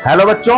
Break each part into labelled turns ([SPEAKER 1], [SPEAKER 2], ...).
[SPEAKER 1] Hello बच्चों,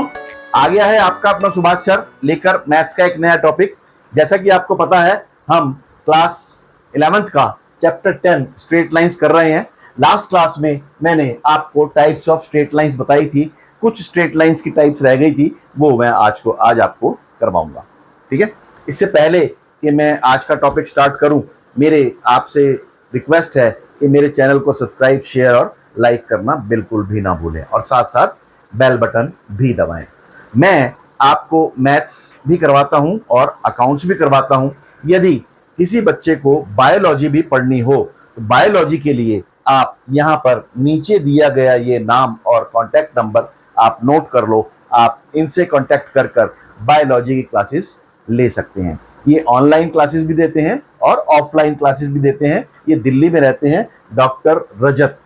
[SPEAKER 1] आ गया है आपका अपना सुभाष सर लेकर मैथ्स का एक नया टॉपिक। जैसा कि आपको पता है, हम क्लास 11th का चैप्टर 10 स्ट्रेट लाइंस कर रहे हैं। लास्ट क्लास में मैंने आपको टाइप्स ऑफ स्ट्रेट लाइंस बताई थी। कुछ स्ट्रेट लाइंस की टाइप्स रह गई थी, वो मैं आज आपको करवाऊंगा। ठीक है, इससे पहले कि मैं आज का टॉपिक स्टार्ट करूं, मेरे आपसे रिक्वेस्ट है कि मेरे चैनल को सब्सक्राइब, शेयर और लाइक करना बिल्कुल भी ना भूलें और साथ साथ बेल बटन भी दबाएं। मैं आपको मैथ्स भी करवाता हूं और अकाउंट्स भी करवाता हूं। यदि किसी बच्चे को बायोलॉजी भी पढ़नी हो तो बायोलॉजी के लिए आप यहां पर नीचे दिया गया ये नाम और कॉन्टैक्ट नंबर आप नोट कर लो। आप इनसे कॉन्टैक्ट कर कर बायोलॉजी की क्लासेस ले सकते हैं। ये ऑनलाइन क्लासेस भी देते हैं और ऑफलाइन क्लासेस भी देते हैं। ये दिल्ली में रहते हैं, डॉक्टर रजत।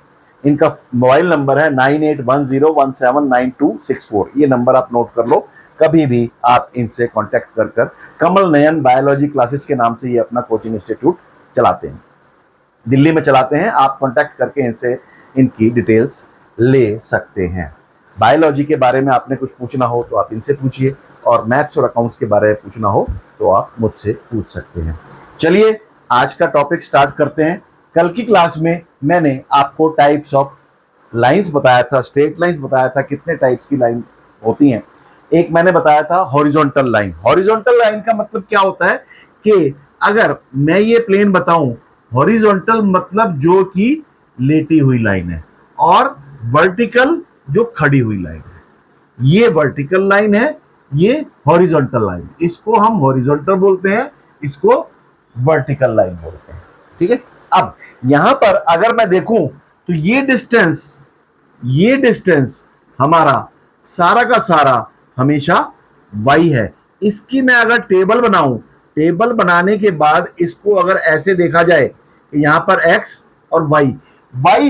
[SPEAKER 1] इनका मोबाइल नंबर है 9810179264। ये नंबर आप नोट कर लो। कभी भी आप इनसे कांटेक्ट कर कर कमल नयन बायोलॉजी क्लासेस के नाम से ये अपना कोचिंग इंस्टीट्यूट चलाते हैं, दिल्ली में चलाते हैं। आप कांटेक्ट करके इनसे इनकी डिटेल्स ले सकते हैं। बायोलॉजी के बारे में आपने कुछ पूछना हो तो आप इनसे पूछिए, और मैथ्स और अकाउंट्स के बारे में पूछना हो तो आप मुझसे पूछ सकते हैं। चलिए आज का टॉपिक स्टार्ट करते हैं। कल की क्लास में मैंने आपको टाइप्स ऑफ लाइंस बताया था, स्ट्रेट लाइंस बताया था, कितने टाइप्स की लाइन होती हैं। एक मैंने बताया था हॉरिजॉन्टल लाइन। हॉरिजॉन्टल लाइन का मतलब क्या होता है कि अगर मैं ये प्लेन बताऊं, हॉरिजॉन्टल मतलब जो कि लेटी हुई लाइन है, और वर्टिकल जो खड़ी हुई लाइन है। ये वर्टिकल लाइन है, ये हॉरिजॉन्टल लाइन। इसको हम हॉरिजॉन्टल बोलते हैं, इसको वर्टिकल लाइन बोलते हैं। ठीक है, अब यहां पर अगर मैं देखूं तो ये डिस्टेंस हमारा सारा का सारा हमेशा y है। इसकी मैं अगर टेबल बनाऊं, टेबल बनाने के बाद इसको अगर ऐसे देखा जाए कि यहां पर x और y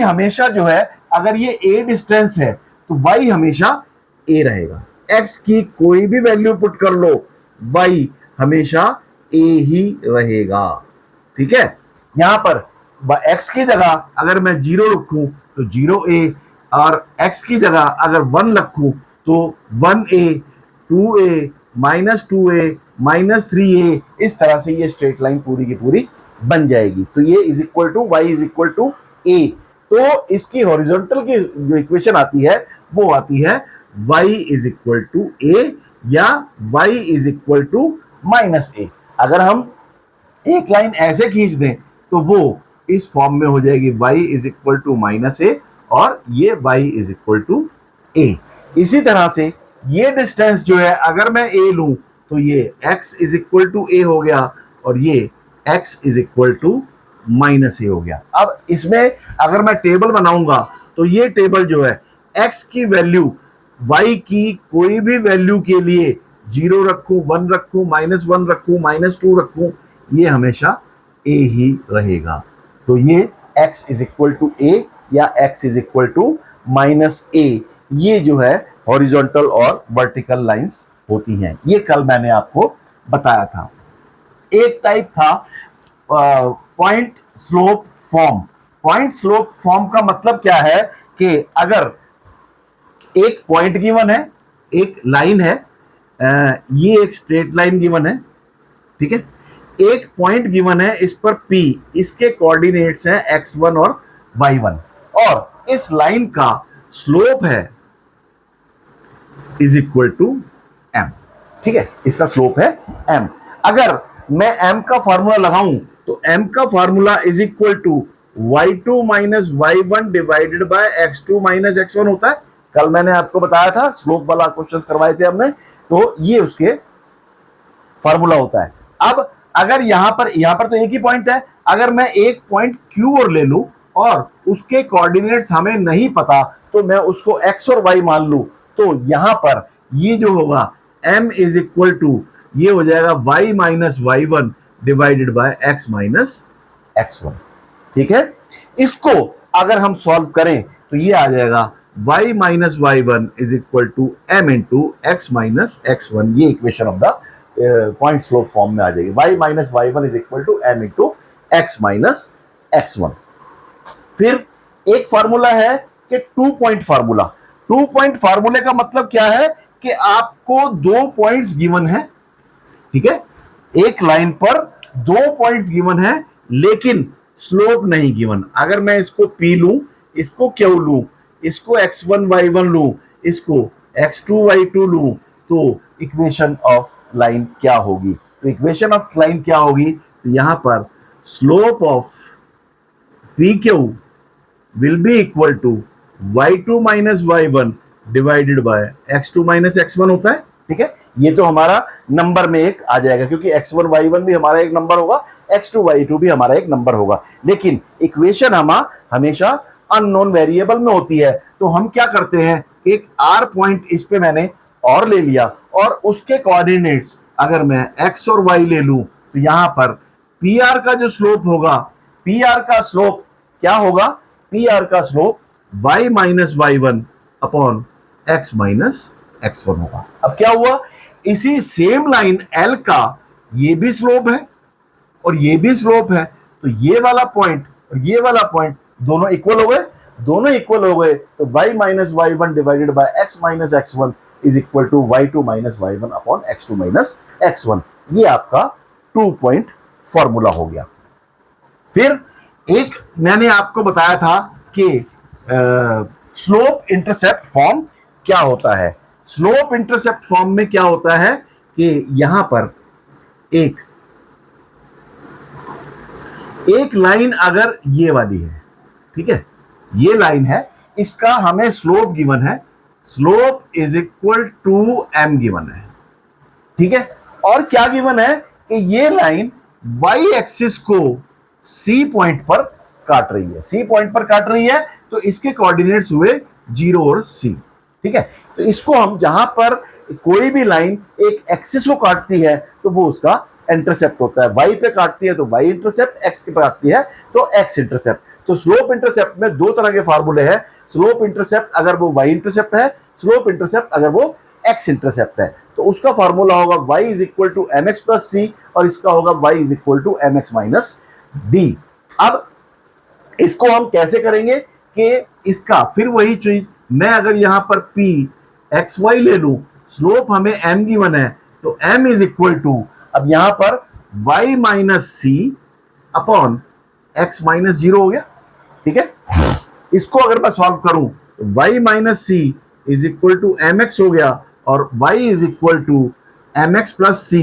[SPEAKER 1] हमेशा जो है, अगर ये a डिस्टेंस है तो y हमेशा a रहेगा। x की कोई भी वैल्यू पुट कर लो, y हमेशा a ही रहेगा। ठीक है, यहां पर x की जगह अगर मैं 0 रखूं तो 0a, और x की जगह अगर 1 रखूं तो 1a, 2a, -2a, -3a। इस तरह से ये स्ट्रेट लाइन पूरी की पूरी बन जाएगी। तो ये is equal to y is equal to a। तो इसकी हॉरिजॉन्टल की जो इक्वेशन आती है वो आती है y is equal to a या y is equal to -a। अगर हम एक लाइन ऐसे खींच दें तो वो इस फॉर्म में हो जाएगी y is equal to -a, और ये y is equal to a। इसी तरह से ये डिस्टेंस जो है, अगर मैं a लूं तो ये x is equal to a हो गया, और ये x is equal to -a हो गया। अब इसमें अगर मैं टेबल बनाऊंगा तो ये टेबल जो है, x की वैल्यू y की कोई भी वैल्यू के लिए 0 रखूं, 1 रखूं, -1 रखूं, -2 रखूं, ये हमेशा a ही रहेगा। तो ये x is equal to a या x is equal to -a, ये जो है हॉरिजॉन्टल और वर्टिकल लाइंस होती हैं। ये कल मैंने आपको बताया था। एक टाइप था point slope form. Point slope form का मतलब क्या है कि अगर एक पॉइंट गिवन है, एक लाइन है, ये एक स्ट्रेट लाइन गिवन है। ठीक है, एक पॉइंट गिवन है, इस पर P, इसके कोऑर्डिनेट्स हैं x1 और y1, और इस लाइन का स्लोप है इज इक्वल टू m। ठीक है, इसका स्लोप है m। अगर मैं m का फॉर्मूला लगाऊं तो m का formula is equal to y2 minus y1 divided by x2 minus x1 होता है। कल मैंने आपको बताया था, स्लोप वाला क्वेश्चन करवाए थे हमने, तो ये उसके फॉर्मूला होता है। अब अगर यहां पर तो एक ही पॉइंट है, अगर मैं एक पॉइंट Q और ले लूं और उसके कोऑर्डिनेट्स हमें नहीं पता तो मैं उसको x और y मान लूं, तो यहां पर ये जो होगा m इज इक्वल टू, ये हो जाएगा y minus y1 divided by x minus x1। ठीक है, इसको अगर हम सॉल्व करें तो ये आ जाएगा y minus y1 is equal to m into x minus x1। ये equation of the point slope form में आ जाएगी। y minus y1 is equal to m into x minus x1। फिर एक फार्मूला है कि 2 पॉइंट फार्मूला। 2 पॉइंट फार्मूले का मतलब क्या है कि आपको 2 पॉइंट्स गिवन है, ठीक है, एक लाइन पर 2 पॉइंट्स गिवन है लेकिन स्लोप नहीं गिवन। अगर मैं इसको P लूं, इसको Q लूं, इसको x1 y1 लूं, इसको x2 y2 लूं, तो इक्वेशन ऑफ लाइन क्या होगी? तो इक्वेशन ऑफ लाइन क्या होगी? तो यहां पर slope of PQ will be equal to y2 minus y1 divided by x2 minus x1 होता है, ठीक है। ये तो हमारा नंबर में एक आ जाएगा क्योंकि x1 y1 भी हमारा एक नंबर होगा, x2 y2 भी हमारा एक नंबर होगा, लेकिन इक्वेशन हमेशा अननोन वेरिएबल में होती है। तो हम क्या करते हैं, एक r पॉइंट इस पे मैंने और ले लिया और उसके कोऑर्डिनेट्स अगर मैं x और y ले लूं तो यहां पर PR का जो स्लोप होगा, PR का स्लोप क्या होगा? PR का slope y minus y1 upon x minus x1 होगा। अब क्या हुआ, इसी सेम लाइन L का ये भी स्लोप है और ये भी स्लोप है, तो ये वाला पॉइंट और ये वाला पॉइंट दोनों इक्वल हो गए, दोनों इक्वल हो गए, तो y minus y1 divided by x minus x1 is equal to y2 minus y1 upon x2 minus x1। ये आपका 2 पॉइंट फॉर्मूला हो गया। फिर एक मैंने आपको बताया था कि स्लोप इंटरसेप्ट फॉर्म क्या होता है। स्लोप इंटरसेप्ट फॉर्म में क्या होता है कि यहां पर एक लाइन अगर ये वाली है, ठीक है, ये लाइन है, इसका हमें स्लोप गिवन है, slope is equal to m given है, ठीक है। और क्या गिवन है कि ये लाइन y एक्सिस को C पॉइंट पर काट रही है, C पॉइंट पर काट रही है, तो इसके कोऑर्डिनेट्स हुए 0 और C, ठीक है। तो इसको हम जहां पर कोई भी लाइन एक एक्सिस को काटती है तो वो उसका इंटरसेप्ट होता है। y पे काटती है तो y इंटरसेप्ट, x पे काटती है तो x इंटरसेप्ट। तो स्लोप इंटरसेप्ट में 2 तरह के फार्मूले हैं, स्लोप इंटरसेप्ट अगर वो y इंटरसेप्ट है, स्लोप इंटरसेप्ट अगर वो x इंटरसेप्ट है। तो उसका फार्मूला होगा y is equal to mx plus c और इसका होगा y is equal to mx minus d। अब इसको हम कैसे करेंगे कि इसका फिर वही चीज, मैं अगर यहां पर p xy ले लूं, स्लोप हमें m गिवन है, तो m इज इक्वल टू, अब यहां पर y माइनस सी अपॉन x माइनस 0 हो गया, ठीक है। इसको अगर मैं सॉल्व करूं तो y minus C is equal to mx हो गया और y is equal to mx plus c।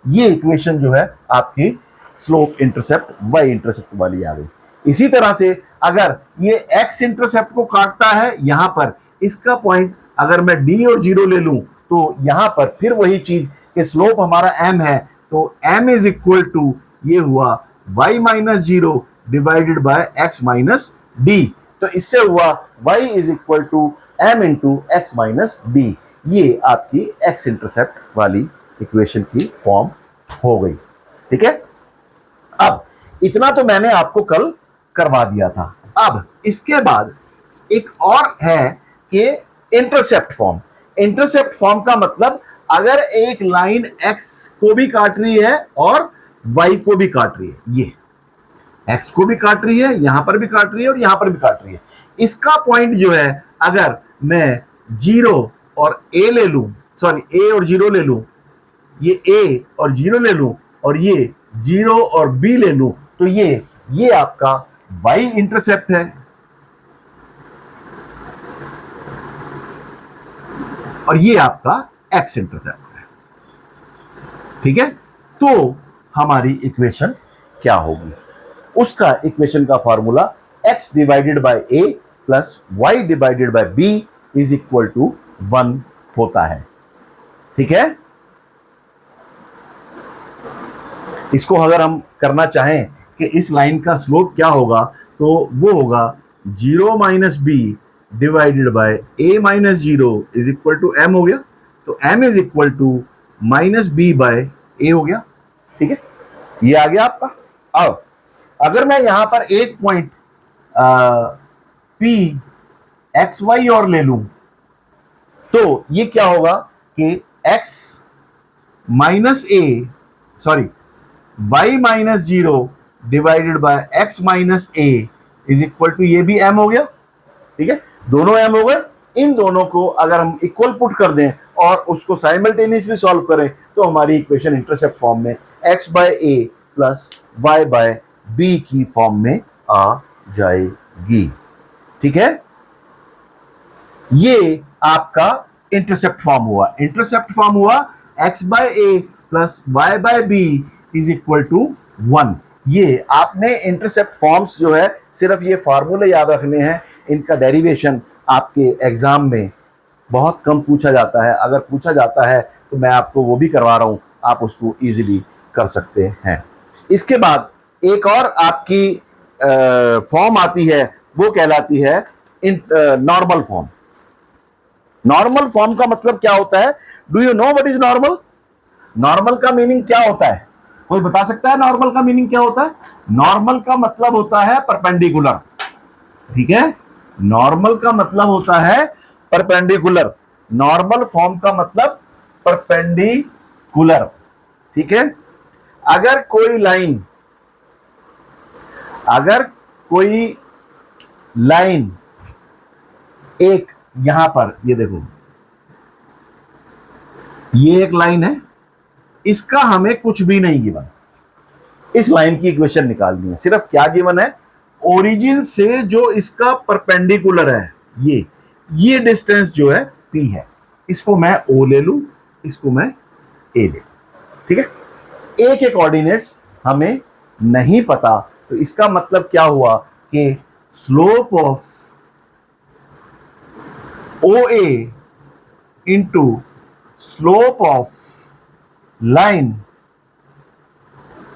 [SPEAKER 1] ये इक्वेशन जो है आपकी स्लोप इंटरसेप्ट y इंटरसेप्ट वाली आ गई। इसी तरह से अगर ये x इंटरसेप्ट को काटता है, यहां पर इसका पॉइंट अगर मैं d और 0 ले लूं तो यहां पर फिर वही चीज कि स्लोप हमारा m है, तो m इज इक्वल टू ये हुआ y minus 0 divided by x minus d। तो इससे हुआ y is equal to m into x minus D. ये आपकी x इंटरसेप्ट वाली इक्वेशन की फॉर्म हो गई, ठीक है। अब इतना तो मैंने आपको कल करवा दिया था। अब इसके बाद एक और है कि इंटरसेप्ट फॉर्म। इंटरसेप्ट फॉर्म का मतलब अगर एक लाइन x को भी काट रही है और y को भी काट रही है, ये x को भी काट रही है, यहां पर भी काट रही है और यहां पर भी काट रही है, इसका पॉइंट जो है अगर मैं 0 और a ले लूं, सॉरी a और 0 ले लूं, ये a और 0 ले लूं और ये 0 और b ले लूं, तो ये आपका y इंटरसेप्ट है और ये आपका x इंटरसेप्ट है, ठीक है। तो हमारी इक्वेशन क्या होगी? उसका इक्वेशन का formula x divided by a plus y divided by b is equal to 1 होता है, ठीक है। इसको अगर हम करना चाहें कि इस लाइन का स्लोप क्या होगा, तो वो होगा 0 minus B divided by a minus 0 is equal to m हो गया, तो m is equal to minus B by a हो गया, ठीक है। ये आ गया आपका। अब अगर मैं यहां पर एक पॉइंट p एक्स वाई और ले लूं, तो ये क्या होगा कि x minus a sorry y minus 0 divided by x minus a is equal to, ये भी m हो गया, ठीक है, दोनों m हो गए। इन दोनों को अगर हम इक्वल पुट कर दें और उसको साइमल्टेनियसली सॉल्व करें तो हमारी इक्वेशन इंटरसेप्ट फॉर्म में x by A plus Y by B की फॉर्म में आ जाएगी। ठीक है, ये आपका इंटरसेप्ट फॉर्म हुआ। इंटरसेप्ट फॉर्म हुआ x by A plus Y by B is equal to 1। ये आपने इंटरसेप्ट फॉर्म्स जो है सिर्फ ये फार्मूले याद रखने हैं, इनका डेरिवेशन आपके एग्जाम में बहुत कम पूछा जाता है। अगर पूछा जाता है तो मैं आपको वो भी करवा रहा हूं, आप उसको इजीली कर सकते हैं। इसके बाद एक और आपकी फॉर्म आती है, वो कहलाती है नॉर्मल फॉर्म। नॉर्मल फॉर्म का मतलब क्या होता है? Do you know what is normal? Normal का मीनिंग क्या होता है? कोई बता सकता है नॉर्मल का मीनिंग क्या होता है? नॉर्मल का मतलब होता है परपेंडिकुलर। ठीक है, नॉर्मल का मतलब होता है परपेंडिकुलर। नॉर्मल फॉर्म का मतलब परपेंडिकुलर। ठीक है, अगर कोई लाइन एक यहां पर, ये देखो, ये एक लाइन है, इसका हमें कुछ भी नहीं गिवन, इस लाइन की इक्वेशन निकालनी है। सिर्फ क्या गिवन है? ओरिजिन से जो इसका परपेंडिकुलर है, ये डिस्टेंस जो है p है, इसको मैं o ले लूं, इसको मैं a ले लूं। ठीक है, a के कोऑर्डिनेट्स हमें नहीं पता, तो इसका मतलब क्या हुआ कि slope of OA into slope of line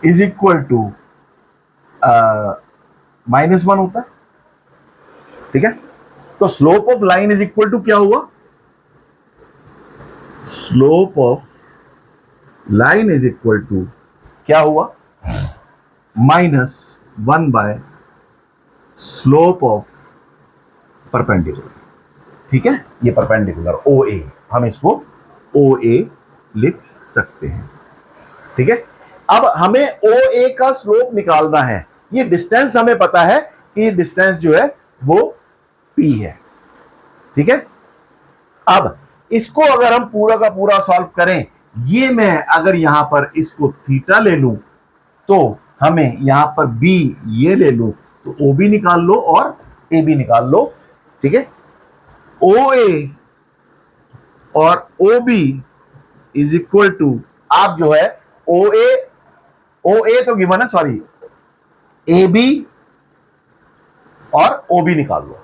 [SPEAKER 1] is equal to -1 होता है। ठीक है, तो slope of line is equal to क्या हुआ? Slope of line is equal to क्या हुआ? -1 बाय स्लोप ऑफ परपेंडिकुलर। ठीक है, ये परपेंडिकुलर OA, हम इसको OA लिख सकते हैं। ठीक है, अब हमें OA का स्लोप निकालना है। ये डिस्टेंस हमें पता है कि ये डिस्टेंस जो है वो P है। ठीक है, अब इसको अगर हम पूरा का पूरा सॉल्व करें, ये मैं अगर यहां पर इसको थीटा ले लूं तो हमें यहां पर B ये ले लूं तो OB निकाल लो और AB निकाल लो। ठीक है, OA और OB इज इक्वल टू, आप जो है OA तो गिवन है, सॉरी, AB और OB निकाल लो।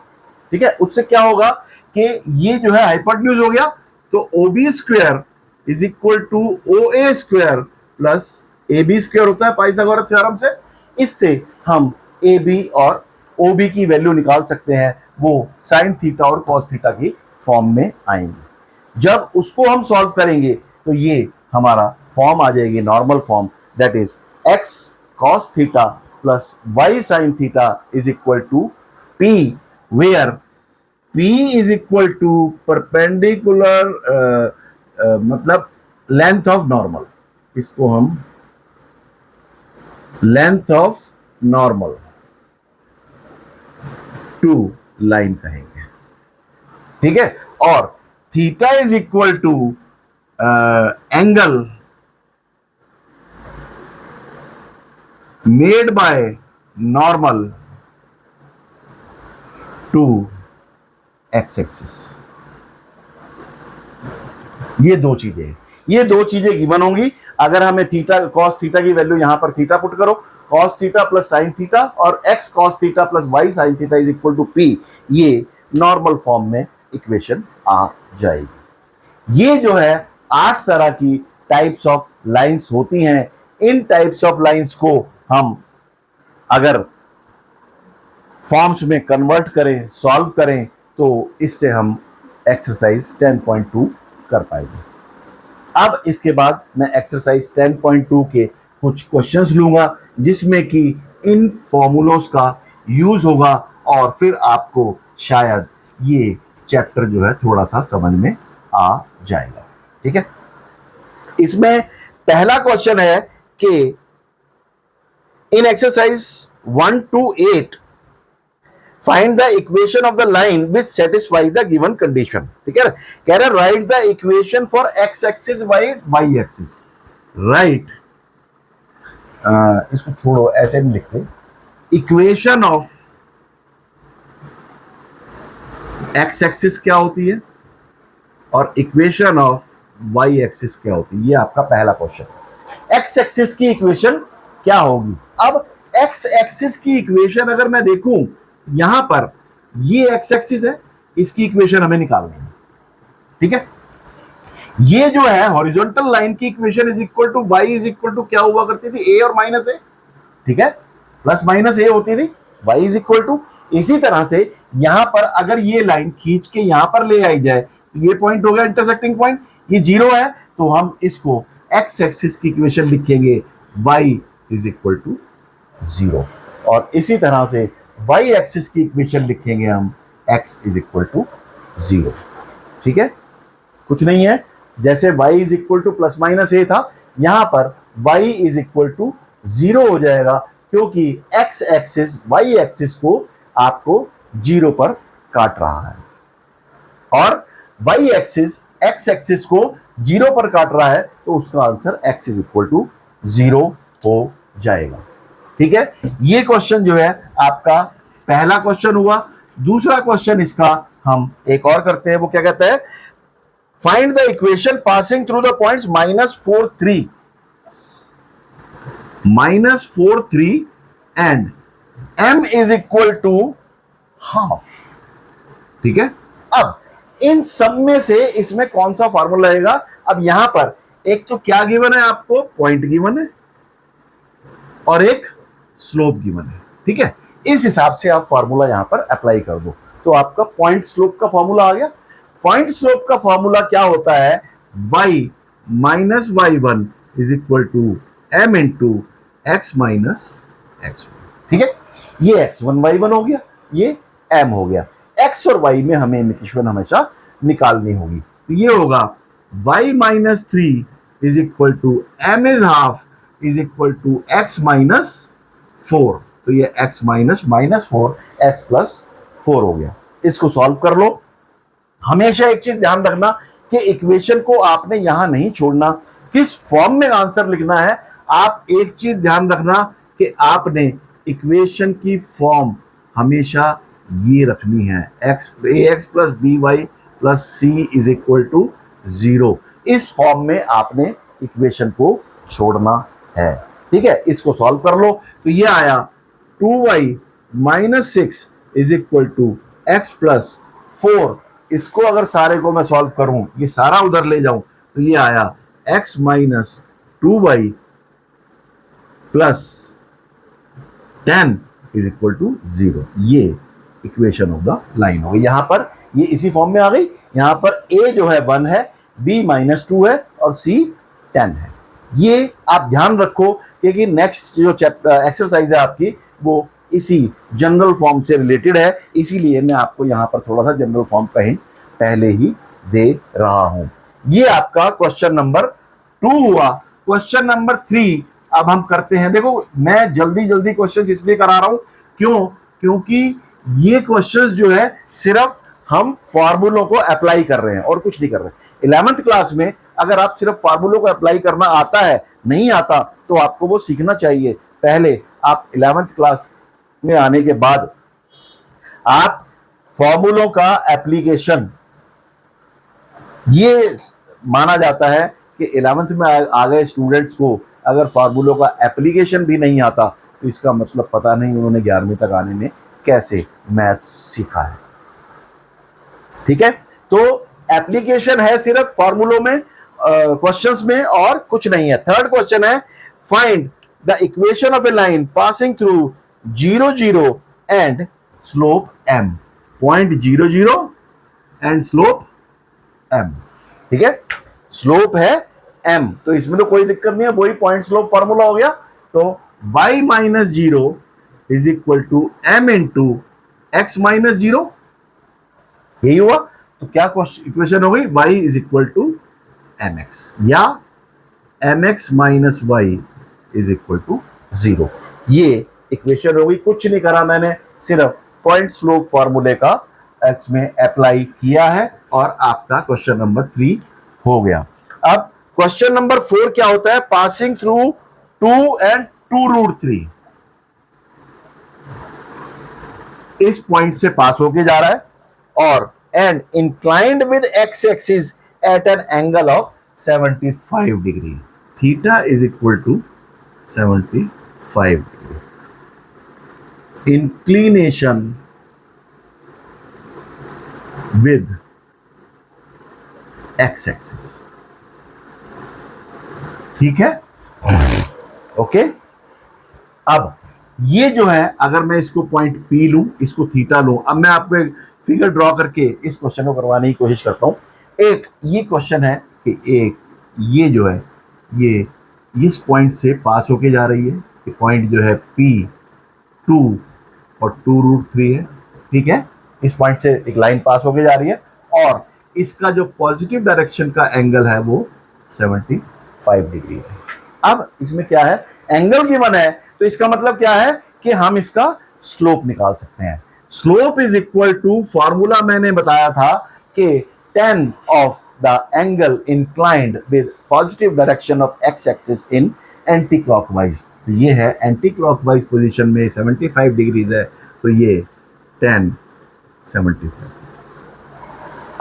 [SPEAKER 1] ठीक है, उससे क्या होगा कि ये जो है हाइपोटेन्यूज हो गया, तो OB square is equal to OA square plus AB square होता है पाइथागोरस थ्योरम से। इससे हम AB और OB की वैल्यू निकाल सकते हैं, वो साइन थीटा और कॉस थीटा की फॉर्म में आएंगे। जब उसको हम सॉल्व करेंगे तो ये हमारा फॉर्म आ जाएगी normal form, that is x cos theta plus y sin theta is equal to p, where p is equal to perpendicular, मतलब लेंथ ऑफ नॉर्मल, इसको हम length of normal to line कहेंगे। ठीक है, और theta is equal to angle made by normal to x axis. ये दो चीजें गिवन होंगी। अगर हमें थीटा कॉस थीटा की वैल्यू यहां पर थीटा पुट करो, cos theta plus sine theta और x cos theta plus y sine theta is equal to P, ये नॉर्मल फॉर्म में इक्वेशन आ जाएगी। ये जो है 8 तरह की टाइप्स ऑफ लाइंस होती हैं। इन टाइप्स ऑफ लाइंस को हम अगर फॉर्म्स में कन्वर्ट करें, सॉल्व करें, तो इससे हम एक्सरसाइज 10.2 कर पाएंगे। अब इसके बाद मैं एक्सरसाइज 10.2 के कुछ क्वेश्चंस लूंगा जिसमें कि इन फॉर्मूलोस का यूज होगा और फिर आपको शायद ये चैप्टर जो है थोड़ा सा समझ में आ जाएगा। ठीक है, इसमें पहला क्वेश्चन है कि in exercise 1 to 8 find the equation of the line which satisfy the given condition. ठीक है, कह रहा write the equation for x axis y axis. Right, इसको छोड़ो, ऐसे नहीं लिखते। इक्वेशन ऑफ एक्स एक्सिस क्या होती है और इक्वेशन ऑफ वाई एक्सिस क्या होती है, ये आपका पहला क्वेश्चन। एक्स एक्सिस की इक्वेशन क्या होगी? अब एक्स एक्सिस की इक्वेशन अगर मैं देखूं, यहां पर ये एक्स एक्सिस है, इसकी इक्वेशन हमें निकालनी है। ठीक है, ये जो है हॉरिजॉन्टल लाइन की equation is equal to y is equal to क्या हुआ करती थी, ए और माइनस ए। ठीक है, प्लस माइनस ए होती थी, वाई इज इक्वल टू। इसी तरह से यहां पर अगर ये लाइन खींच के यहां पर ले आई जाए, तो ये पॉइंट हो गया इंटरसेक्टिंग पॉइंट, ये जीरो है, तो हम इसको एक्स एक्सिस की इक्वेशन लिखेंगे y is equal to zero. और इसी तरह से वाई एक्सिस की इक्वेशन लिखेंगे हम x is equal to zero. ठीक है, कुछ नहीं है, जैसे y is equal to plus minus a था, यहां पर y is equal to zero हो जाएगा, क्योंकि x एक्सिस y एक्सिस को आपको जीरो पर काट रहा है और y एक्सिस x एक्सिस को जीरो पर काट रहा है, तो उसका answer x is equal to zero हो जाएगा। ठीक है, ये क्वेश्चन जो है आपका पहला क्वेश्चन हुआ। दूसरा क्वेश्चन इसका हम एक और करते हैं, वो क्या कहता है, find the equation passing through the points -4 3 and m is equal to half. ठीक है, अब इन सब में से इसमें कौन सा फार्मूला रहेगा? अब यहां पर एक तो क्या गिवन है, आपको पॉइंट गिवन है और एक स्लोप गिवन है। ठीक है, इस हिसाब से आप फार्मूला यहां पर अप्लाई कर दो, तो आपका पॉइंट स्लोप का फार्मूला आ गया। पॉइंट स्लोप का फॉर्मूला क्या होता है, y minus y one is equal to m into x minus x one. ठीक है, ये x1 y1 हो गया, ये m हो गया। x और y में हमें इक्वेशन हमेशा निकालनी होगी, तो ये होगा y minus three is equal to m is half is equal to x minus four, तो ये x minus minus four x plus four हो गया। इसको सॉल्व कर लो। हमेशा एक चीज ध्यान रखना कि इक्वेशन को आपने यहां नहीं छोड़ना, किस फॉर्म में आंसर लिखना है। आप एक चीज ध्यान रखना कि आपने इक्वेशन की फॉर्म हमेशा ये रखनी है, ax plus b y plus c is equal to zero. इस फॉर्म में आपने इक्वेशन को छोड़ना है। ठीक है, इसको सॉल्व कर लो, तो ये आया 2y minus six is equal to x plus four. इसको अगर सारे को मैं सॉल्व करूं, ये सारा उधर ले जाऊं, तो ये आया x minus 2y plus 10 is equal to zero. ये इक्वेशन ऑफ द लाइन हो गई। यहां पर ये इसी फॉर्म में आ गई। यहां पर a जो है 1 है, b माइनस 2 है और c 10 है। ये आप ध्यान रखो, क्योंकि नेक्स्ट जो चैप्टर एक्सरसाइज है आपकी, वो इसी जनरल फॉर्म से रिलेटेड है, इसीलिए मैं आपको यहां पर थोड़ा सा जनरल फॉर्म का हिंट पहले ही दे रहा हूं। ये आपका क्वेश्चन नंबर 2 हुआ। क्वेश्चन नंबर 3 अब हम करते हैं। देखो, मैं जल्दी जल्दी क्वेश्चंस इसलिए करा रहा हूं, क्योंकि ये क्वेश्चंस जो है सिर्फ हम फॉर्मूलों को अप्लाई कर रहे हैं और कुछ नहीं कर रहे। 11th क्लास में अगर आप सिर्फ फॉर्मूलों को अप्लाई करना आता है, नहीं आता, तो आपको वो सीखना चाहिए। पहले आप 11th क्लास में आने के बाद आप फॉर्मूलों का एप्लीकेशन, ये माना जाता है कि 11th में आ गए स्टूडेंट्स को अगर फार्मूलों का एप्लीकेशन भी नहीं आता, तो इसका मतलब पता नहीं उन्होंने 11वीं तक आने में कैसे मैथ्स सीखा है। ठीक है, तो एप्लीकेशन है सिर्फ फार्मूलों में, क्वेश्चंस में, और कुछ नहीं है। थर्ड क्वेश्चन है, find the equation of A line passing through 0 0 and slope m। Point 0 0 and slope m। ठीक है, स्लोप है m, तो इसमें तो कोई दिक्कत नहीं है, वही पॉइंट स्लोप फॉर्मूला हो गया। तो y minus zero is equal to m into x minus zero, यही हुआ। तो क्या इक्वेशन हो गई, y is equal to mx या mx minus y is equal to zero. ये इक्वेशन हो गई। कुछ नहीं करा मैंने, सिर्फ पॉइंट स्लोप फॉर्मूले का एक्स में अप्लाई किया है और आपका क्वेश्चन नंबर 3 हो गया। अब क्वेश्चन नंबर 4 क्या होता है? पासिंग थ्रू 2 and 2√3, इस पॉइंट से पास होके जा रहा है और and inclined with x axis at an angle of 75 degree, theta is equal to 75 degree. Inclination with x axis, ठीक है, ओके। अब ये जो है, अगर मैं इसको पॉइंट P लूं, इसको थीटा लूं, अब मैं आपको एक फिगर ड्रॉ करके इस क्वेश्चन को करवाने की कोशिश करता हूं। एक ये क्वेश्चन है कि एक ये जो है ये इस पॉइंट से पास होके जा रही है, ये पॉइंट जो है P2 और 2√3 है, ठीक है। इस पॉइंट से एक लाइन पास होके जा रही है और इसका जो पॉजिटिव डायरेक्शन का एंगल है वो 75 डिग्री है। अब इसमें क्या है, एंगल गिवन है, तो इसका मतलब क्या है कि हम इसका स्लोप निकाल सकते हैं। Slope is equal to, formula मैंने बताया था कि tan of the angle inclined with positive direction of x axis in anticlockwise. तो ये है एंटी क्लॉकवाइज पोजीशन में 75 डिग्रीज है, तो ये tan 75।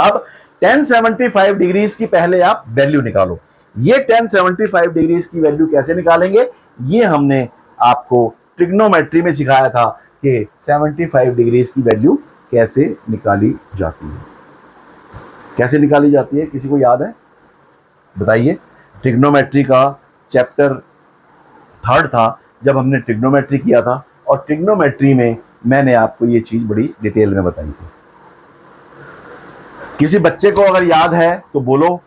[SPEAKER 1] अब tan 75 डिग्रीज की पहले आप वैल्यू निकालो। ये tan 75 डिग्रीज की वैल्यू कैसे निकालेंगे, ये हमने आपको ट्रिग्नोमेट्री में सिखाया था कि 75 डिग्रीज की वैल्यू कैसे निकाली जाती है। कैसे निकाली जाती है, किसी को याद है? बताइए। ट्रिग्नोमेट्री का चैप्टर 3 था जब हमने ट्रिग्नोमेट्री किया था, और ट्रिग्नोमेट्री में मैंने आपको ये चीज बड़ी डिटेल में बताई थी। किसी बच्चे को अगर याद है तो बोलो,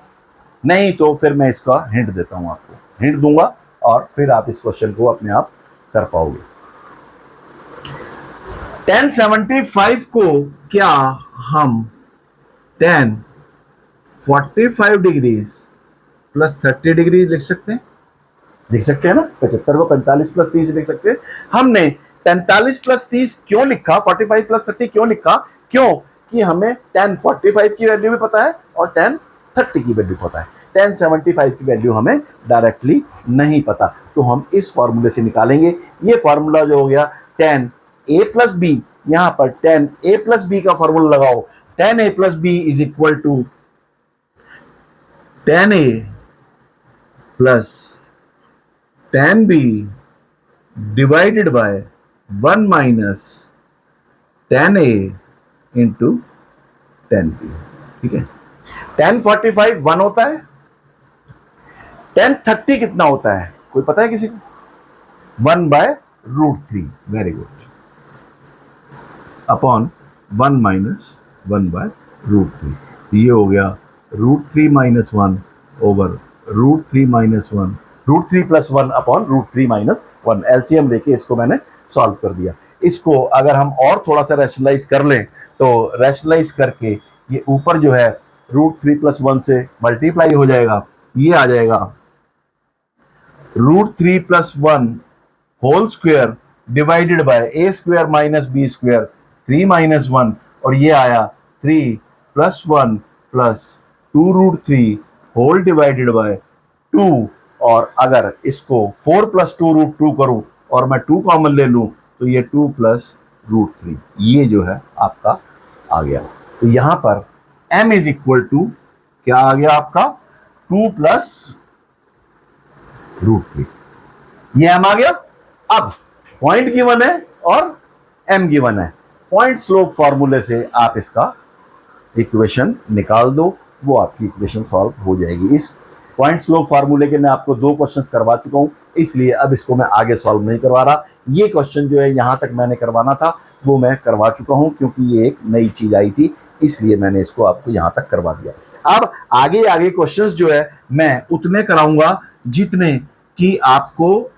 [SPEAKER 1] नहीं तो फिर मैं इसका हिंट देता हूं, आपको हिंट दूंगा और फिर आप इस क्वेश्चन को अपने आप कर पाओगे। tan 75 को क्या हम tan 45 डिग्रीज प्लस 30 डिग्री लिख सकते हैं? लिख सकते हैं ना। 75 को 45 प्लस 30 लिख सकते हैं। हमने 45 प्लस 30 क्यों लिखा, 45 प्लस 30 क्यों लिखा? क्यों कि हमें tan 45 की वैल्यू भी पता है और tan 30 की वैल्यू पता है। tan 75 की वैल्यू हमें डायरेक्टली नहीं पता, तो हम इस फॉर्मूले से निकालेंगे। ये फॉर्मूला जो हो गया tan a प्लस बी, यहां पर tan a प्लस बी का फॉर्मूला लगाओ। tan a plus b is equal to tan a plus tan b divided by 1 minus tan a into tan b, ठीक है। tan 45 1 होता है, tan 30 कितना होता है, कोई पता है किसी को? 1/√3, वेरी गुड, अपॉन 1 माइनस 1/√3। ये हो गया √3 minus 1 over √3 minus 1, √3 plus 1 upon √3 minus 1। LCM लेके इसको मैंने सॉल्व कर दिया। इसको अगर हम और थोड़ा सा रैशनलाइज कर लें, तो रैशनलाइज करके ये ऊपर जो है √3 प्लस 1 से मल्टीप्लाई हो जाएगा, ये आ जाएगा √3 plus 1 whole square divided by a square minus b square 3 minus 1, और ये आया 3 plus 1 plus 2√3 whole divided by 2, और अगर इसको 4 प्लस 2√2 करूं और मैं 2 कॉमन ले लूं तो ये 2 प्लस √3, ये जो है आपका आ गया। तो यहां पर m इज इक्वल टू क्या आ गया आपका, 2 प्लस √3, ये m आ गया। अब पॉइंट गिवन है और m गिवन है, पॉइंट स्लोप फॉर्मूले से आप इसका इक्वेशन निकाल दो, वो आपकी इक्वेशन सॉल्व हो जाएगी। इस पॉइंट स्लोप फार्मूले के मैं आपको 2 क्वेश्चंस करवा चुका हूं, इसलिए अब इसको मैं आगे सॉल्व नहीं करवा रहा। ये क्वेश्चन जो है यहां तक मैंने करवाना था वो मैं करवा चुका हूं, क्योंकि ये एक नई चीज आई थी, इसलिए मैंने इसको आपको यहां तक करवा दिया। अब आगे आगे क्वेश्चंस जो है मैं उतने कराऊंगा जितने कि आपको,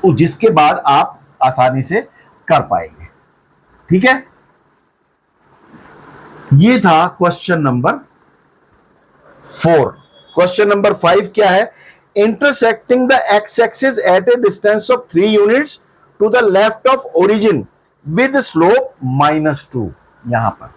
[SPEAKER 1] जिसके बाद आप आसानी से कर पाएंगे, ठीक है। ये था क्वेश्चन नंबर 4। क्वेश्चन नंबर 5 क्या है? Intersecting the x axis at a distance of 3 units to the left of origin with slope -2। यहां पर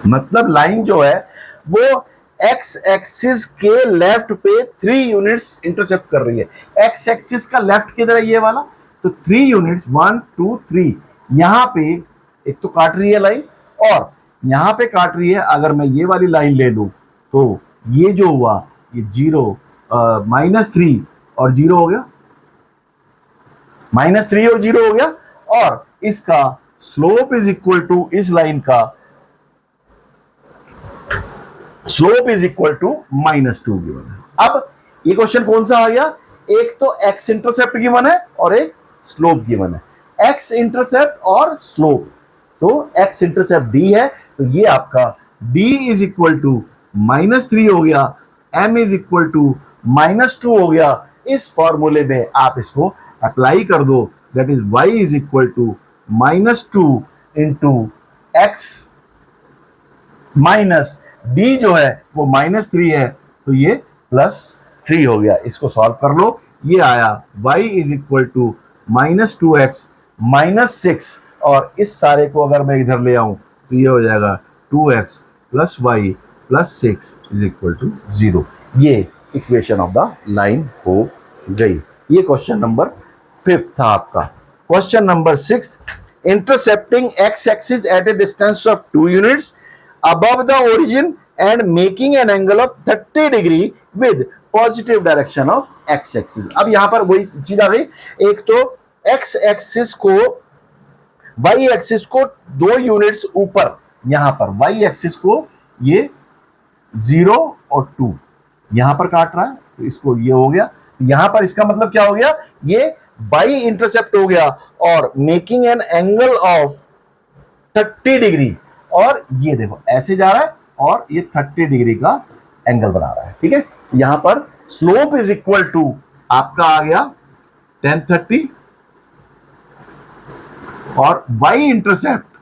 [SPEAKER 1] मतलब लाइन जो है वो एक्स एक्सिस के लेफ्ट पे 3 यूनिट्स इंटरसेप्ट कर रही है। एक्स एक्सिस का लेफ्ट किधर है, ये वाला, तो 3 यूनिट्स 1 2 3 यहां पे एक तो काट रही है लाइन, और यहां पे काट रही है। अगर मैं ये वाली लाइन ले लूं तो ये जो हुआ ये 0 -3 और 0 हो गया, -3 और 0 हो गया, और इसका स्लोप इज इक्वल टू, इस लाइन का slope is equal to -2 given है। अब ये क्वेश्चन कौन सा आ गया, एक तो एक्स इंटरसेप्ट गिवन है और एक स्लोप गिवन है। एक्स इंटरसेप्ट और स्लोप, तो एक्स इंटरसेप्ट डी है, तो ये आपका d इज इक्वल टू -3 हो गया, m इज इक्वल टू -2 हो गया। इस फॉर्मूले में आप इसको अप्लाई कर दो, that is y is equal to -2 into x minus d जो है वो -3 है, तो ये +3 हो गया। इसको सॉल्व कर लो, ये आया y is equal to -2x -6, और इस सारे को अगर मैं इधर ले आऊं तो ये हो जाएगा 2x + y + 6 is equal to 0। ये इक्वेशन ऑफ द लाइन हो गई। ये क्वेश्चन नंबर 5 था आपका। Question number 6, intercepting x axis at a distance of 2 units above the origin and making an angle of 30 degree with positive direction of x axis। अब यहां पर वही चीज आ गई, एक तो x एक्सिस को y एक्सिस को 2 यूनिट्स ऊपर, यहां पर y एक्सिस को ये 0 और 2 यहां पर काट रहा है, तो इसको ये हो गया। यहां पर इसका मतलब क्या हो गया, ये y इंटरसेप्ट हो गया और making an angle of 30 degree, और ये देखो ऐसे जा रहा है और ये 30 डिग्री का एंगल बना रहा है। ठीक है, यहां पर स्लोप इज इक्वल टू आपका आ गया tan 30 और y intercept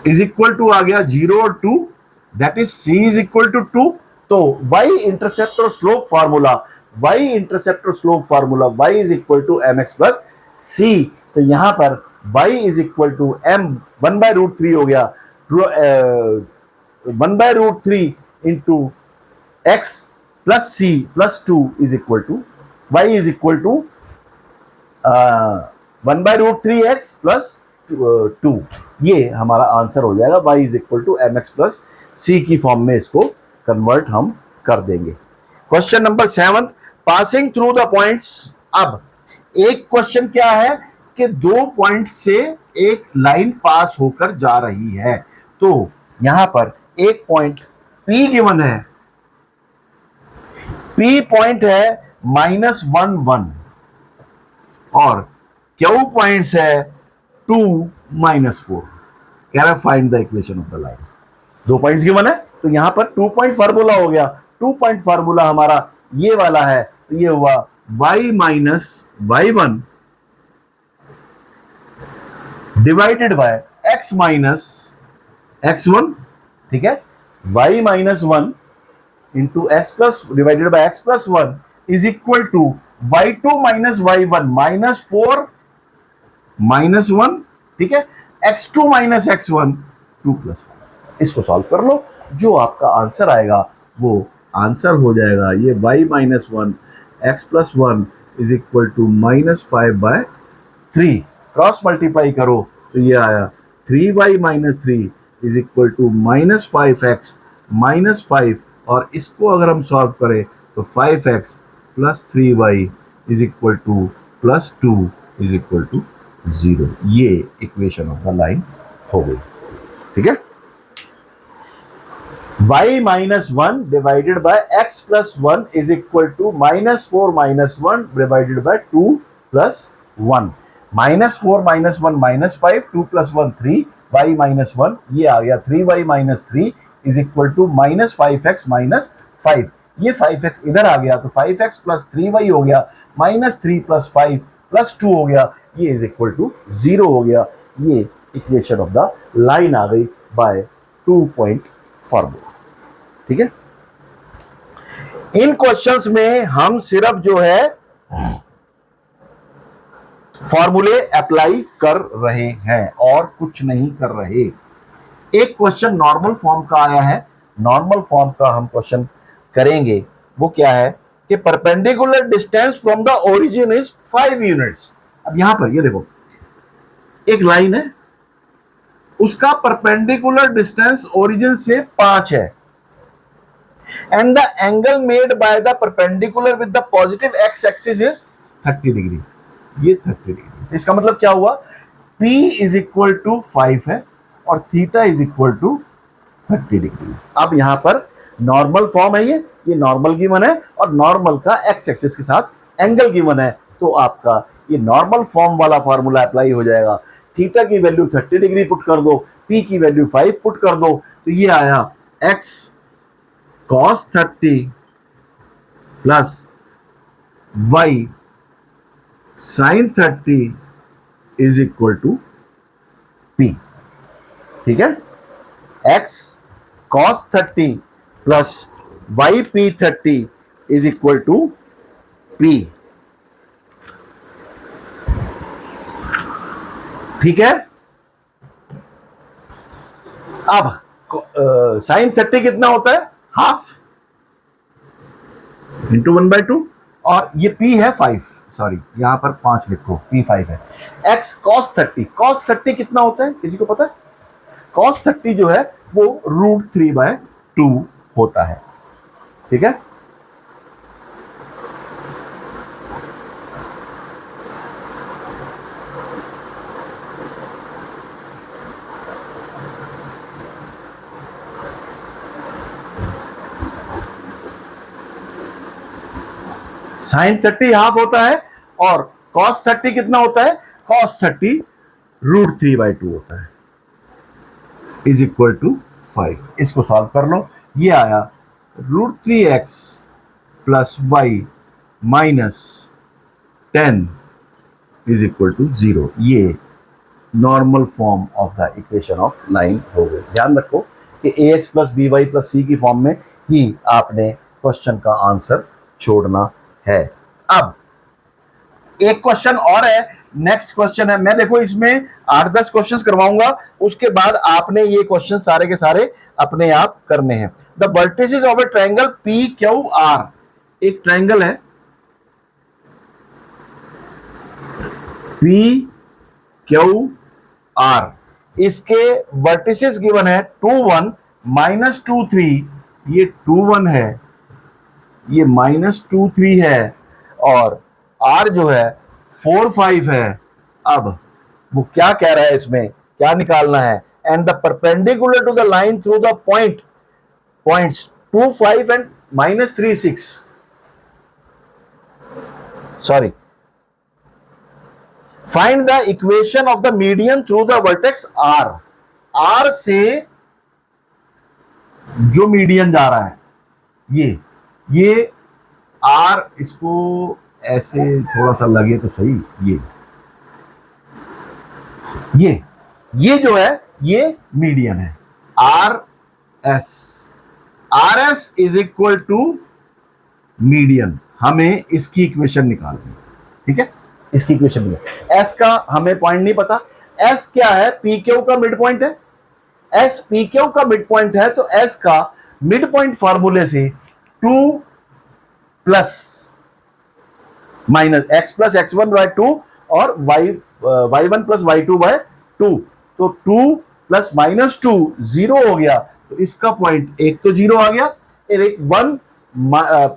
[SPEAKER 1] is equal to आ गया 0 और 2, that is c is equal to 2। तो y इंटरसेप्ट और स्लोप फार्मूला, y इंटरसेप्ट और slope formula y is equal to mx plus c। तो यहां पर y is equal to m 1/√3 हो गया, 1/√3 into x plus c plus 2 is equal to y is equal to 1/√3x plus 2। ये हमारा answer हो जाएगा, y is equal to mx plus c की फॉर्म में इसको कन्वर्ट हम कर देंगे। Question number 7, passing through the points. अब एक क्वेश्चन क्या है कि 2 पॉइंट से एक लाइन पास होकर जा रही है, तो यहां पर एक पॉइंट P गिवन है, P पॉइंट है -1 1 और Q पॉइंट्स है 2 -4। कह रहा है find the equation of the line. 2 points given है, तो यहां पर 2 पॉइंट फार्मूला हो गया। 2 पॉइंट फार्मूला हमारा ये वाला है, तो ये हुआ y - y1 divided by x minus x1। ठीक है, y -1 into x plus divided by x plus 1 is equal to y2 - y1 -4 -1। ठीक है, x2 - x1 2 + 1। इसको सॉल्व कर लो, जो आपका आंसर आएगा वो आंसर हो जाएगा ये y -1 x plus 1 is equal to -5/3। Cross multiply करो तो ये आया 3y - 3 is equal to -5x -5, और इसको अगर हम सॉल्व करें तो 5x plus 3y is equal to +2 is equal to 0। ये इक्वेशन ऑफ द लाइन हो गई। ठीक है, y -1 divided by x plus 1 is equal to -4 - 1 divided by 2 + 1। -4 - 1 -5 2 + 1 3, y -1 ये आ गया 3y - 3 is equal to -5x -5। ये 5x इधर आ गया तो 5x प्लस 3y हो गया, -3 + 5 + 2 हो गया, ये इज इक्वल टू 0 हो गया। ये इक्वेशन ऑफ द लाइन आ गई बाय 2 पॉइंट फॉर्मूला। ठीक है, इन क्वेश्चंस में हम सिर्फ जो है फॉर्मूले अप्लाई कर रहे हैं और कुछ नहीं कर रहे। एक क्वेश्चन नॉर्मल फॉर्म का आया है, नॉर्मल फॉर्म का हम क्वेश्चन करेंगे। वो क्या है कि perpendicular distance from the origin is 5 units. अब यहां पर ये देखो, एक लाइन है, उसका परपेंडिकुलर डिस्टेंस ओरिजिन से 5 है, and the angle made by the perpendicular with the positive x axis is 30 degree. ये 30 डिग्री, इसका मतलब क्या हुआ, P इज इक्वल टू 5 है और theta is equal to 30 degree. अब यहां पर नॉर्मल फॉर्म है, ये नॉर्मल गिवन है और नॉर्मल का एक्स एक्सिस के साथ एंगल गिवन है, तो आपका ये नॉर्मल फॉर्म वाला फॉर्मूला अप्लाई हो जाएगा। थीटा की वैल्यू 30 डिग्री पुट कर दो, P की वैल्यू 5 पुट कर दो, तो ये आया x cos 30 plus y sin 30 is equal to P। ठीक है, x cos 30 plus y p 30 is equal to P। ठीक है, अब साइन 30 कितना होता है, हाफ इंटू 1/2, और ये P है 5, सॉरी यहां पर 5 लिखो, P 5 है। x cos 30 कितना होता है, किसी को पता है? cos 30 जो है वो √3/2 होता है। ठीक है, साइन 30 हाफ होता है और cos 30 कितना होता है, cos 30 √3/2 होता है, इज इक्वल टू 5। इसको सॉल्व कर लो, ये आया √3x plus y minus 10 is equal to 0। ये normal form of the equation of line हो गई। ध्यान रखो कि ax plus by plus c की फॉर्म में ही आपने क्वेश्चन का आंसर छोड़ना है। अब एक क्वेश्चन और है, नेक्स्ट क्वेश्चन है, मैं देखो इसमें 8-10 क्वेश्चंस करवाऊंगा, उसके बाद आपने ये क्वेश्चन सारे के सारे अपने आप करने हैं। The vertices of A triangle PQR, एक ट्रायंगल है PQR, इसके वर्टिसेस गिवन है 2 1 -2 3, ये 2 1 है, ये -2 3 है, और R जो है 4 5 है। अब वो क्या कह रहा है, इसमें क्या निकालना है, and the perpendicular to the line through the points 2 5 and -3 6, sorry, find the equation of the median through the vertex R। R से जो मीडियन जा रहा है, ये R, इसको ऐसे थोड़ा सा लगे तो सही, ये जो है ये मीडियन है, RS is equal to median. हमें इसकी इक्वेशन निकालनी, ठीक है, इसकी इक्वेशन निकाल। S का हमें पॉइंट नहीं पता, S क्या है, PQ का मिड पॉइंट है, S PQ का मिड पॉइंट है, तो S का मिड पॉइंट फॉर्मूले से 2 plus minus x plus x1/2 और y1 प्लस y2/2, तो 2 प्लस -2 0 हो गया, तो इसका पॉइंट एक तो 0 आ गया, और एक 1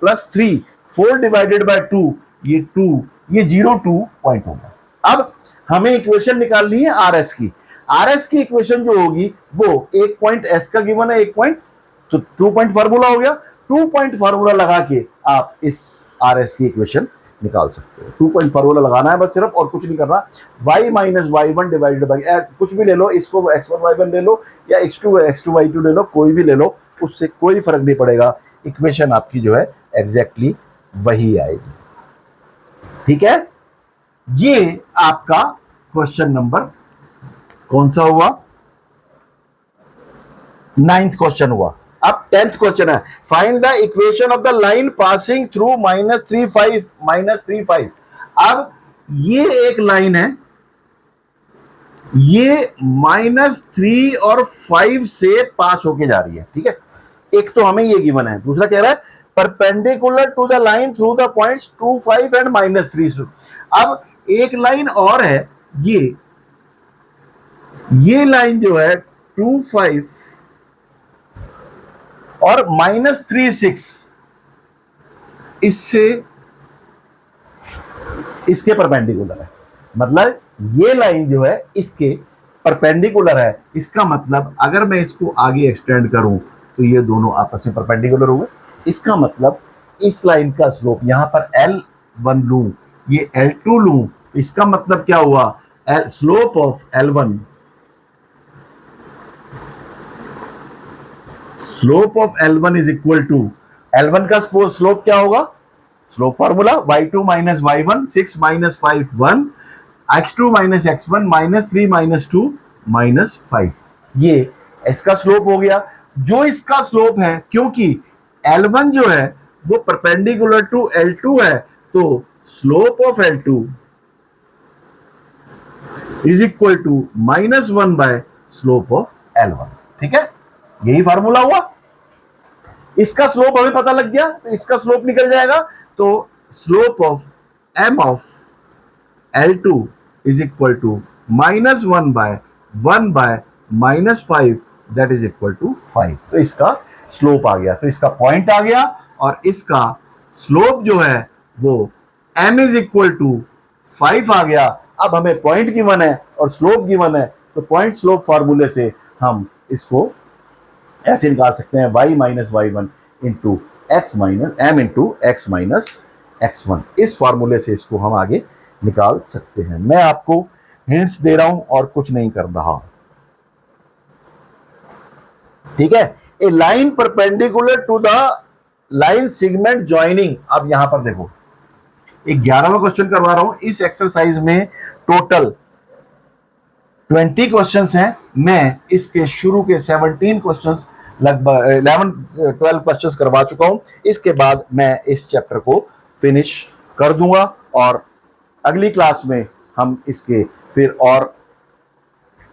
[SPEAKER 1] प्लस 3 4 डिवाइडेड बाय 2, ये 2, ये 0 2 पॉइंट होगा। अब हमें इक्वेशन निकालनी है RS की। RS की इक्वेशन जो होगी वो एक पॉइंट S का गिवन है, एक पॉइंट, तो 2 पॉइंट फार्मूला हो गया, 2 पॉइंट फार्मूला लगा के आप इस RS की इक्वेशन निकाल सकते हो। 2 पॉइंट फार्मूला लगाना है बस सिर्फ, और कुछ नहीं करना। y minus y1 divided by, कुछ भी ले लो, इसको x1 y1 ले लो या x2 y2 ले लो, कोई भी ले लो, उससे कोई फर्क नहीं पड़ेगा, इक्वेशन आपकी जो है एग्जैक्टली वही आएगी। ठीक है, ये आपका क्वेश्चन नंबर कौन सा हुआ, 9th क्वेश्चन हुआ। अब 10th क्वेश्चन है, find the equation of the line passing through -3 5 -3 5। अब ये एक लाइन है, ये -3 और 5 से पास होके जा रही है, ठीक है। एक तो हमें ये गिवन है, दूसरा कह रहा है perpendicular to the line through the points 2, 5 and -3। अब एक लाइन और है, ये लाइन जो है 2, 5 और -3, 6 इससे इसके परपेंडिकुलर है। मतलब ये लाइन जो है इसके परपेंडिकुलर है। इसका मतलब अगर मैं इसको आगे एक्सटेंड करूं तो ये दोनों आपस में परपेंडिकुलर हो गए। इसका मतलब इस लाइन का स्लोप यहां पर L1 लूं, ये L2 लूं, इसका मतलब क्या हुआ, slope of L1, slope of L1 is equal to, L1 का स्लोप क्या होगा, slope formula y2 minus y1, 6 minus 5 1, x2 minus x1, -3 -2 -5। ये इसका स्लोप हो गया। जो इसका स्लोप है, क्योंकि L1 जो है वो परपेंडिकुलर टू L2 है, तो slope of L2 is equal to -1 by slope of L1, ठीक है। यही फार्मूला हुआ। इसका स्लोप हमें पता लग गया तो इसका स्लोप निकल जाएगा। तो slope of m of L2 is equal to -1 by 1 by -5, that is equal to 5। तो इसका स्लोप आ गया, तो इसका पॉइंट आ गया और इसका स्लोप जो है वो m इज इक्वल टू 5 आ गया। अब हमें पॉइंट गिवन है और स्लोप गिवन है, तो पॉइंट स्लोप फार्मूले से हम इसको ऐसे निकाल सकते हैं, y minus y1 into x minus m into x minus x1। इस फार्मूले से इसको हम आगे निकाल सकते हैं। मैं आपको हिंट्स दे रहा हूं और कुछ नहीं कर रहा, ठीक है। A line perpendicular to the line segment joining. अब यहां पर देखो, 11वां क्वेश्चन करवा रहा हूं। इस एक्सरसाइज में टोटल 20 क्वेश्चंस हैं। मैं इसके शुरू के 17 क्वेश्चंस, लगभग 11-12 क्वेश्चंस करवा चुका हूं। इसके बाद मैं इस चैप्टर को फिनिश कर दूंगा और अगली क्लास में हम इसके फिर और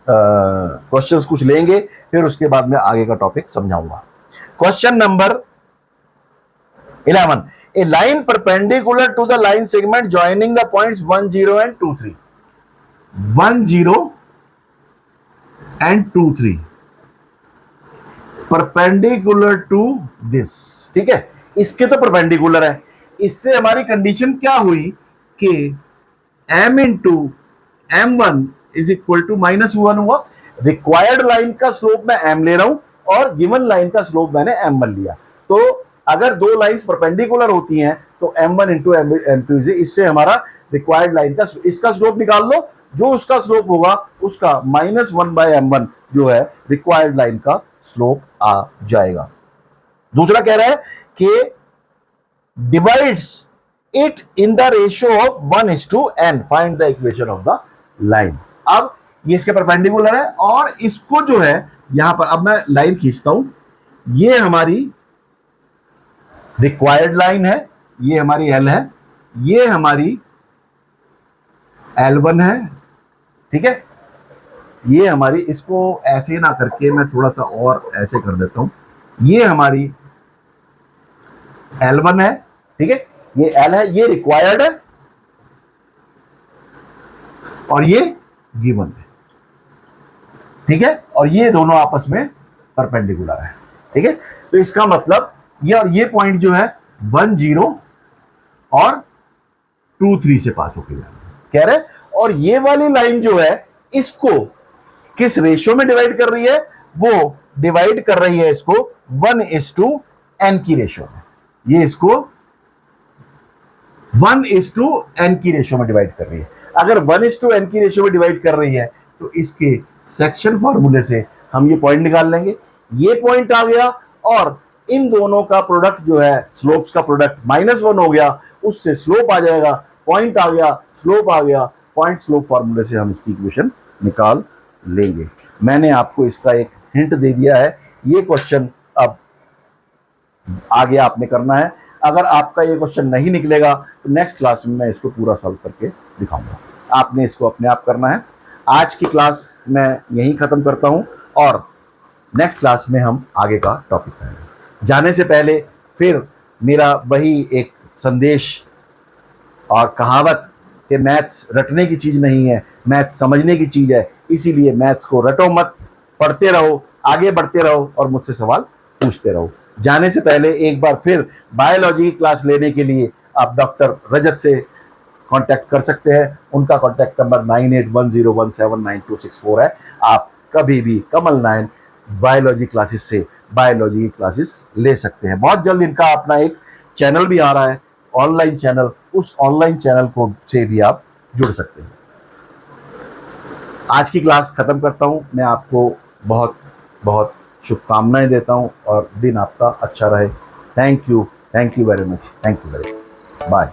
[SPEAKER 1] क्वेश्चंस कुछ लेंगे, फिर उसके बाद मैं आगे का टॉपिक समझाऊंगा। Question number 11, a line perpendicular to the line segment joining the points 1, 0 and 2, 3। 1, 0 and 2, 3 perpendicular to this, ठीक है। इसके तो परपेंडिकुलर है। इससे हमारी कंडीशन क्या हुई कि m into m1 is equal to -1 हुआ। रिक्वायर्ड लाइन का स्लोप मैं m ले रहा हूं और गिवन लाइन का स्लोप मैंने m1 लिया। तो अगर दो लाइंस परपेंडिकुलर होती हैं तो m1 इंटू m2, इससे हमारा रिक्वायर्ड लाइन का इसका स्लोप निकाल लो। जो उसका स्लोप होगा उसका -1 बाय m1 जो है रिक्वायर्ड लाइन का स्लोप आ जाएगा। दूसरा कह रहा है कि divides it in the ratio of 1:n, find the equation of the line. अब ये इसके परपेंडिकुलर है और इसको जो है यहां पर, अब मैं लाइन खींचता हूं, ये हमारी रिक्वायर्ड लाइन है, ये हमारी L है, ये हमारी L1 है, ठीक है। ये हमारी, इसको ऐसे ना करके मैं थोड़ा सा और ऐसे कर देता हूं, ये हमारी L1 है, ठीक है। ये L है, ये रिक्वायर्ड है और ये गिवन है, ठीक है। और ये दोनों आपस में परपेंडिकुलर है, ठीक है। तो इसका मतलब ये और ये पॉइंट जो है 1, 0 और 2, 3 से पास होके कह रहे। और ये वाली लाइन जो है इसको किस रेशियो में डिवाइड कर रही है, वो डिवाइड कर रही है इसको 1:n की रेशियो में। ये इसको 1:n की रेशियो में डिवाइड कर रही है। अगर 1:n की रेशियो में डिवाइड कर रही है तो इसके सेक्शन फॉर्मूले से हम ये पॉइंट निकाल लेंगे। ये पॉइंट आ गया और इन दोनों का प्रोडक्ट जो है, स्लोप्स का प्रोडक्ट -1 हो गया, उससे स्लोप आ जाएगा, पॉइंट आ गया, स्लोप आ गया, पॉइंट स्लोप फॉर्मूले से हम इसकी इक्वेशन निकाल लेंगे। मैंने आपको इसका एक हिंट दे दिया है। ये क्वेश्चन अब आगे आपने करना है। अगर आपका ये क्वेश्चन नहीं निकलेगा तो नेक्स्ट क्लास में मैं इसको पूरा सॉल्व करके दिखाऊंगा। आपने इसको अपने आप करना है। आज की क्लास मैं यहीं ख़त्म करता हूं और नेक्स्ट क्लास में हम आगे का टॉपिक करेंगे। जाने से पहले फिर मेरा वही एक संदेश और कहावत कि मैथ्स रटने की चीज़ नहीं है, मैथ्स समझने की चीज़ है। इसीलिए मैथ्स को रटो मत, पढ़ते रहो, आगे बढ़ते रहो और मुझसे सवाल पूछते रहो। जाने से पहले एक बार फिर बायोलॉजी की क्लास लेने के लिए आप डॉक्टर रजत से कांटेक्ट कर सकते हैं। उनका कांटेक्ट नंबर 9810179264 है। आप कभी भी कमल 9 बायोलॉजी क्लासेस से बायोलॉजी की क्लासेस ले सकते हैं। बहुत जल्द इनका अपना एक चैनल भी आ रहा है, ऑनलाइन चैनल। उस ऑनलाइन चैनल को से भी आप जुड़ सकते हैं। आज की क्लास खत्म करता हूं। मैं आपको बहुत बहुत शुभकामनाएं देता हूं और दिन आपका अच्छा रहे। Thank you very much. Thank you very much. Bye.